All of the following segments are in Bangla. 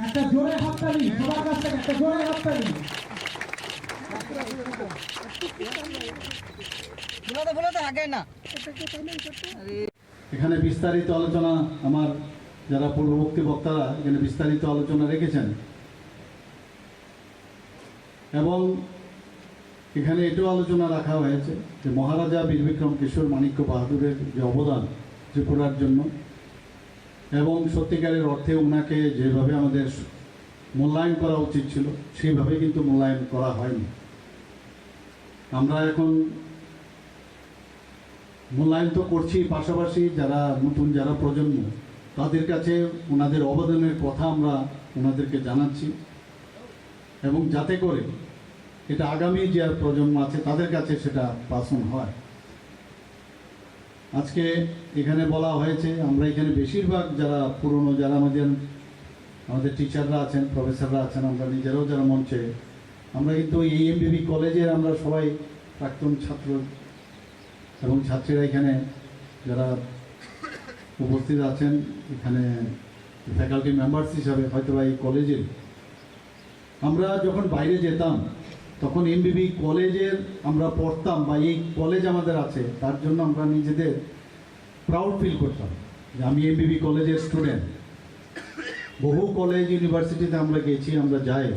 একটা জোরে হাততালি সবার কাছ থেকে, একটা জোরে হাততালি। এখানে বিস্তারিত আলোচনা আমার যারা পূর্ববর্তী বক্তারা এখানে বিস্তারিত আলোচনা রেখেছেন এবং এখানে এটাও আলোচনা রাখা হয়েছে যে মহারাজা বীর বিক্রম কিশোর মাণিক্য বাহাদুরের যে অবদান ত্রিপুরার জন্য এবং সত্যিকারের অর্থে ওনাকে যেভাবে আমাদের মূল্যায়ন করা উচিত ছিল সেইভাবে কিন্তু মূল্যায়ন করা হয়নি। আমরা এখন মূল্যায়ন তো করছি, পাশাপাশি যারা নতুন যারা প্রজন্ম তাদের কাছে ওনাদের অবদানের কথা আমরা ওনাদেরকে জানাচ্ছি এবং যাতে করে এটা আগামী যে প্রজন্ম আছে তাদের কাছে সেটা পাসন হয়। আজকে এখানে বলা হয়েছে আমরা এখানে বেশিরভাগ যারা পুরনো যারা আমাদের টিচাররা আছেন, প্রফেসররা আছেন, আমরা নিজেরাও যারা মঞ্চে আমরা কিন্তু এই এমবিবি কলেজের আমরা সবাই প্রাক্তন ছাত্র এবং ছাত্রীরা এখানে যারা উপস্থিত আছেন এখানে ফ্যাকাল্টি মেম্বার্স হিসাবে হয়তো বা এই কলেজের আমরা যখন বাইরে যেতাম তখন এমবিবি কলেজের আমরা পড়তাম বা এই কলেজ আমাদের আছে তার জন্য আমরা নিজেদের প্রাউড ফিল করতাম যে আমি এমবিবি কলেজের স্টুডেন্ট। বহু কলেজ ইউনিভার্সিটিতে আমরা গেছি, আমরা যাই,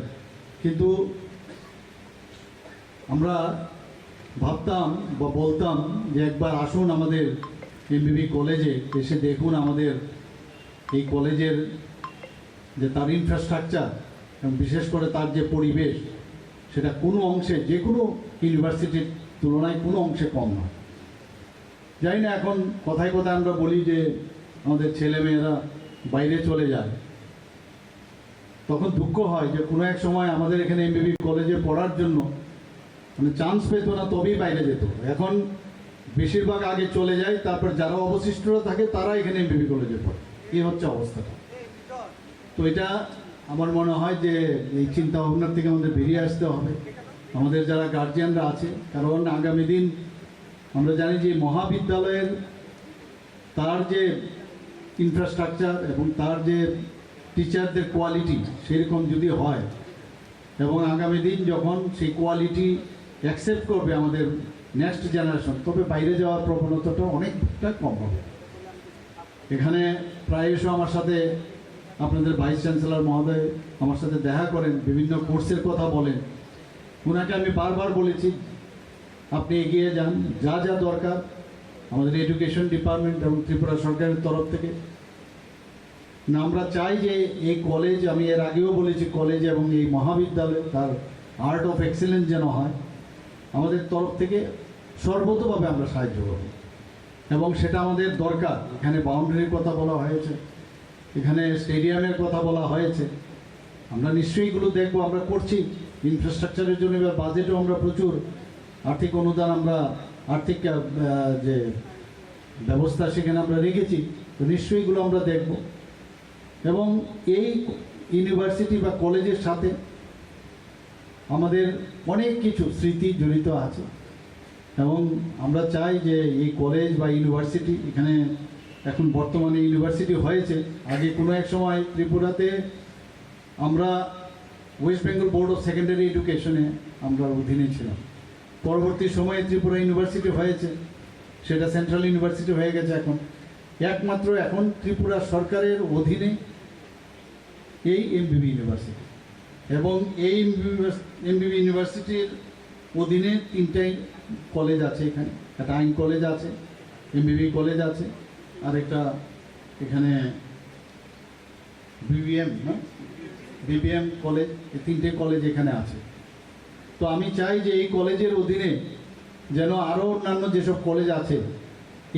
কিন্তু আমরা ভাবতাম বা বলতাম যে একবার আসুন আমাদের এমবিবি কলেজে এসে দেখুন আমাদের এই কলেজের যে তার ইনফ্রাস্ট্রাকচার এবং বিশেষ করে তার যে পরিবেশ সেটা কোনো অংশে যে কোনো ইউনিভার্সিটির তুলনায় কোনো অংশে কম নয়। যাই না এখন কথায় কথায় আমরা বলি যে আমাদের ছেলেমেয়েরা বাইরে চলে যায়, তখন দুঃখ হয় যে কোনো এক সময় আমাদের এখানে এমবিবি কলেজে পড়ার জন্য মানে চান্স পেত না, তবেই বাইরে যেত। এখন বেশিরভাগ আগে চলে যায়, তারপর যারা অবশিষ্টরা থাকে তারা এখানে এমবিবি কলেজে পড়ে। এই হচ্ছে অবস্থাটা। তো এটা আমার মনে হয় যে এই চিন্তা ভাবনার থেকে আমাদের বেরিয়ে আসতে হবে আমাদের যারা গার্জিয়ানরা আছে, কারণ আগামী দিন আমরা জানি যে মহাবিদ্যালয়ের তার যে ইনফ্রাস্ট্রাকচার এবং তার যে টিচারদের কোয়ালিটি সেরকম যদি হয় এবং আগামী দিন যখন সেই কোয়ালিটি অ্যাকসেপ্ট করবে আমাদের নেক্সট জেনারেশন, তবে বাইরে যাওয়ার প্রবণতাটা অনেকটা কম হবে। এখানে প্রায়শ আমার সাথে আপনাদের ভাইস চ্যান্সেলর মহোদয় আমার সাথে দেখা করেন, বিভিন্ন কোর্সের কথা বলেন। ওনাকে আমি বারবার বলেছি আপনি এগিয়ে যান, যা যা দরকার আমাদের এডুকেশন ডিপার্টমেন্ট এবং ত্রিপুরা সরকারের তরফ থেকে না আমরা চাই যে এই কলেজ, আমি এর আগেও বলেছি কলেজ এবং এই মহাবিদ্যালয় তার আর্ট অফ এক্সেলেন্স যেন হয়, আমাদের তরফ থেকে সর্বতভাবে আমরা সাহায্য করব এবং সেটা আমাদের দরকার। এখানে বাউন্ডারির কথা বলা হয়েছে, এখানে স্টেডিয়ামের কথা বলা হয়েছে, আমরা নিশ্চয়ই এগুলো দেখবো, আমরা করছি ইনফ্রাস্ট্রাকচারের জন্য। এবার বাজেটও আমরা প্রচুর আর্থিক অনুদান আমরা আর্থিক যে ব্যবস্থা সেখানে আমরা রেখেছি, তো নিশ্চয়ই এগুলো আমরা দেখব। এবং এই ইউনিভার্সিটি বা কলেজের সাথে আমাদের অনেক কিছু স্মৃতি জড়িত আছে এবং আমরা চাই যে এই কলেজ বা ইউনিভার্সিটি এখানে এখন বর্তমানে ইউনিভার্সিটি হয়েছে। আগে কোনো এক সময় ত্রিপুরাতে আমরা West Bengal board of secondary এডুকেশনে আমরা অধীনে ছিলাম। পরবর্তী সময়ে ত্রিপুরা ইউনিভার্সিটি হয়েছে, সেটা সেন্ট্রাল ইউনিভার্সিটি হয়ে গেছে। এখন একমাত্র এখন ত্রিপুরা সরকারের অধীনে এই এমবিবি ইউনিভার্সিটি এবং এই এমবিবি ইউনিভার্সিটির অধীনে তিনটাই কলেজ আছে। এখানে একটা আইন কলেজ আছে, এমবিবি কলেজ আছে, আর একটা এখানে বিবিএম কলেজ, এই তিনটে কলেজ এখানে আছে। তো আমি চাই যে এই কলেজের অধীনে যেন আরও অন্যান্য যেসব কলেজ আছে,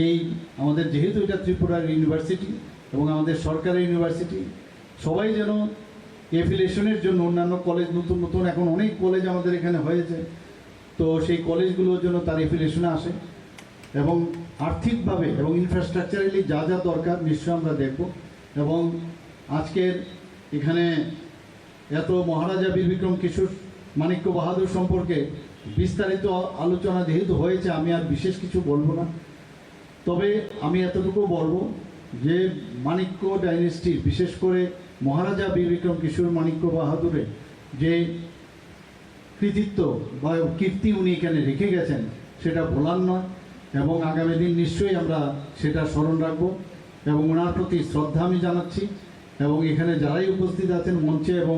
এই আমাদের যেহেতু এটা ত্রিপুরার ইউনিভার্সিটি এবং আমাদের সরকারি ইউনিভার্সিটি, সবাই যেন এফিলিয়েশনের জন্য অন্যান্য কলেজ নতুন নতুন এখন অনেক কলেজ আমাদের এখানে হয়েছে, তো সেই কলেজগুলোর জন্য তার এফিলিয়েশনে আসে এবং আর্থিকভাবে এবং ইনফ্রাস্ট্রাকচারালি যা যা দরকার নিশ্চয় আমরা দেখব। এবং আজকের এখানে এত মহারাজা বীর বিক্রম কিশোর মাণিক্য বাহাদুর সম্পর্কে বিস্তারিত আলোচনা যেহেতু হয়েছে, আমি আর বিশেষ কিছু বলবো না। তবে আমি এতটুকু বলবো যে মাণিক্য ডাইনেস্টির বিশেষ করে মহারাজা বীর বিক্রম কিশোর মাণিক্য বাহাদুরের যে কৃতিত্ব বা কীর্তি উনি এখানে রেখে গেছেন সেটা ভোলার নয়, এবং আগামী দিন নিশ্চয়ই আমরা সেটা স্মরণ রাখব এবং ওনার প্রতি শ্রদ্ধা আমি জানাচ্ছি। এবং এখানে যারাই উপস্থিত আছেন মঞ্চে এবং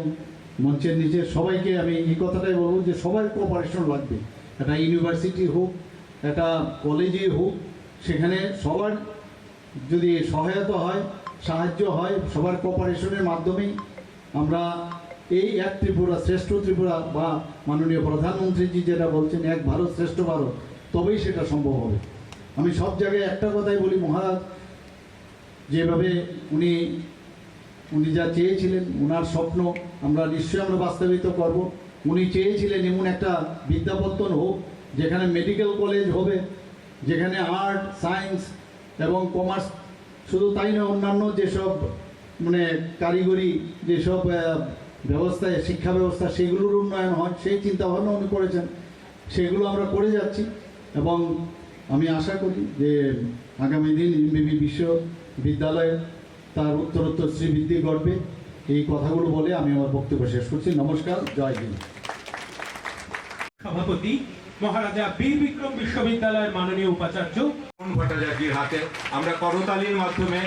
মঞ্চের নিচে সবাইকে আমি এই কথাটাই বলবো যে সবার কোঅপারেশন লাগবে। এটা ইউনিভার্সিটি হোক, এটা কলেজে হোক, সেখানে সবার যদি সহায়তা হয়, সাহায্য হয়, সবার কোঅপারেশনের মাধ্যমেই আমরা এই এক ত্রিপুরা, শ্রেষ্ঠ ত্রিপুরা বা মাননীয় প্রধানমন্ত্রীজি যেটা বলছেন এক ভারত শ্রেষ্ঠ ভারত, তবেই সেটা সম্ভব হবে। আমি সব জায়গায় একটা কথাই বলি, মহারাজ যেভাবে উনি যা চেয়েছিলেন, ওনার স্বপ্ন আমরা নিশ্চয়ই আমরা বাস্তবিত করব। উনি চেয়েছিলেন এমন একটা বিদ্যাপত্তন হোক যেখানে মেডিকেল কলেজ হবে, যেখানে আর্ট, সায়েন্স এবং কমার্স, শুধু তাই নয় অন্যান্য যেসব মানে কারিগরি যেসব ব্যবস্থায় শিক্ষা ব্যবস্থা সেগুলোর উন্নয়ন হয়, সেই চিন্তাভাবনা উনি করেছেন। সেগুলো আমরা করে যাচ্ছি এবং আমি আশা করি যে আগামী দিন এমবিবি বিশ্ববিদ্যালয়ে তার উত্তরোত্তর শ্রীবৃদ্ধি ঘটবে। এই কথাগুলো বলে আমি আমার বক্তব্য শেষ করছি। নমস্কার, জয় হিন্দ। সভাপতি মহারাজা বীর বিক্রম বিশ্ববিদ্যালয়ের মাননীয় উপাচার্য ভট্টাচার্যের হাতে আমরা করতালির মাধ্যমে